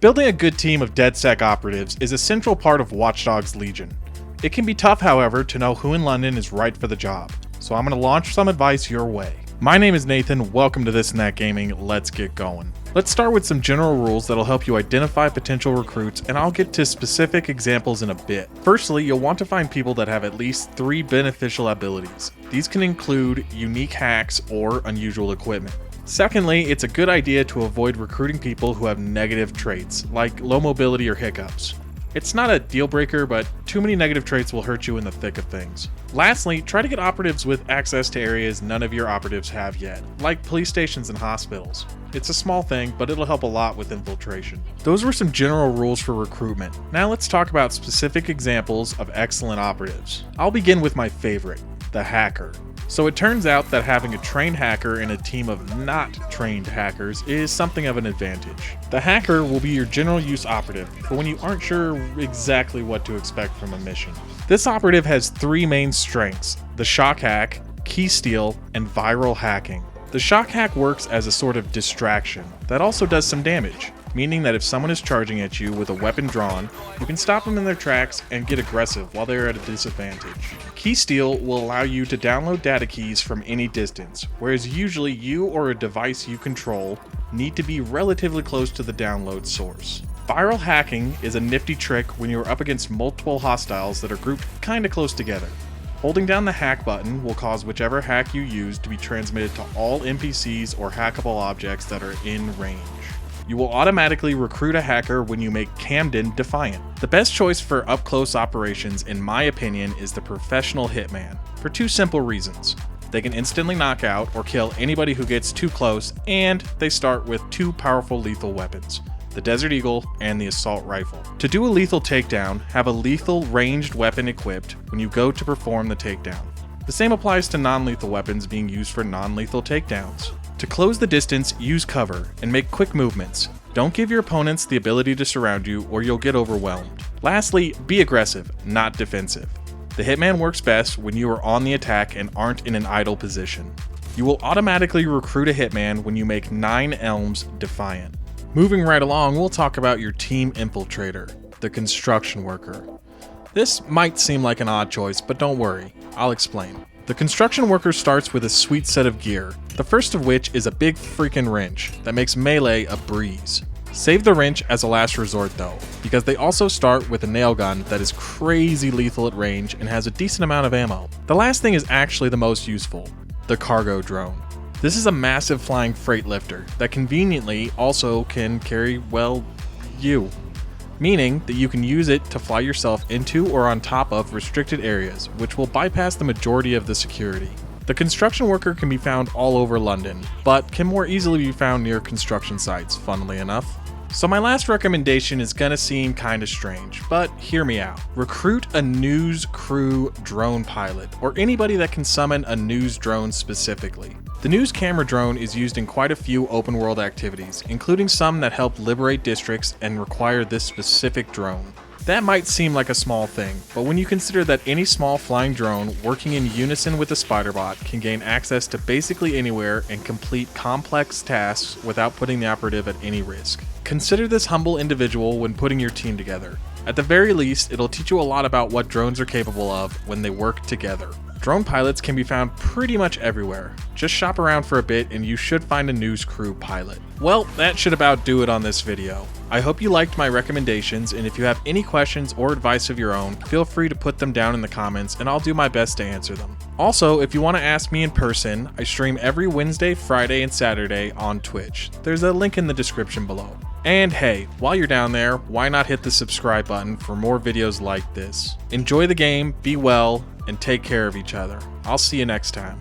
Building a good team of DedSec operatives is a central part of Watch Dogs Legion. It can be tough, however, to know who in London is right for the job, so I'm going to launch some advice your way. My name is Nathan, welcome to This and That Gaming, let's get going. Let's start with some general rules that'll help you identify potential recruits, and I'll get to specific examples in a bit. Firstly, you'll want to find people that have at least 3 beneficial abilities. These can include unique hacks or unusual equipment. Secondly, it's a good idea to avoid recruiting people who have negative traits, like low mobility or hiccups. It's not a deal breaker, but too many negative traits will hurt you in the thick of things. Lastly, try to get operatives with access to areas none of your operatives have yet, like police stations and hospitals. It's a small thing, but it'll help a lot with infiltration. Those were some general rules for recruitment. Now let's talk about specific examples of excellent operatives. I'll begin with my favorite, the hacker. So it turns out that having a trained hacker in a team of not trained hackers is something of an advantage. The hacker will be your general use operative for when you aren't sure exactly what to expect from a mission. This operative has 3 main strengths: the shock hack, key steal, and viral hacking. The shock hack works as a sort of distraction that also does some damage, meaning that if someone is charging at you with a weapon drawn, you can stop them in their tracks and get aggressive while they are at a disadvantage. Key steal will allow you to download data keys from any distance, whereas usually you or a device you control need to be relatively close to the download source. Viral hacking is a nifty trick when you are up against multiple hostiles that are grouped kinda close together. Holding down the hack button will cause whichever hack you use to be transmitted to all NPCs or hackable objects that are in range. You will automatically recruit a hacker when you make Camden defiant. The best choice for up-close operations, in my opinion, is the Professional Hitman, for 2 simple reasons. They can instantly knock out or kill anybody who gets too close, and they start with 2 powerful lethal weapons, the Desert Eagle and the Assault Rifle. To do a lethal takedown, have a lethal ranged weapon equipped when you go to perform the takedown. The same applies to non-lethal weapons being used for non-lethal takedowns. To close the distance, use cover and make quick movements. Don't give your opponents the ability to surround you or you'll get overwhelmed. Lastly, be aggressive, not defensive. The Hitman works best when you are on the attack and aren't in an idle position. You will automatically recruit a Hitman when you make 9 Elms defiant. Moving right along, we'll talk about your team infiltrator, the construction worker. This might seem like an odd choice, but don't worry, I'll explain. The construction worker starts with a sweet set of gear, the first of which is a big freaking wrench that makes melee a breeze. Save the wrench as a last resort though, because they also start with a nail gun that is crazy lethal at range and has a decent amount of ammo. The last thing is actually the most useful, the cargo drone. This is a massive flying freight lifter that conveniently also can carry, well, you. Meaning that you can use it to fly yourself into or on top of restricted areas, which will bypass the majority of the security. The construction worker can be found all over London, but can more easily be found near construction sites, funnily enough. So my last recommendation is gonna seem kinda strange, but hear me out. Recruit a news crew drone pilot, or anybody that can summon a news drone specifically. The news camera drone is used in quite a few open world activities, including some that help liberate districts and require this specific drone. That might seem like a small thing, but when you consider that any small flying drone working in unison with a spider bot can gain access to basically anywhere and complete complex tasks without putting the operative at any risk. Consider this humble individual when putting your team together. At the very least, it'll teach you a lot about what drones are capable of when they work together. Drone pilots can be found pretty much everywhere. Just shop around for a bit and you should find a news crew pilot. Well, that should about do it on this video. I hope you liked my recommendations, and if you have any questions or advice of your own, feel free to put them down in the comments and I'll do my best to answer them. Also, if you want to ask me in person, I stream every Wednesday, Friday, and Saturday on Twitch. There's a link in the description below. And hey, while you're down there, why not hit the subscribe button for more videos like this? Enjoy the game, be well, and take care of each other. I'll see you next time.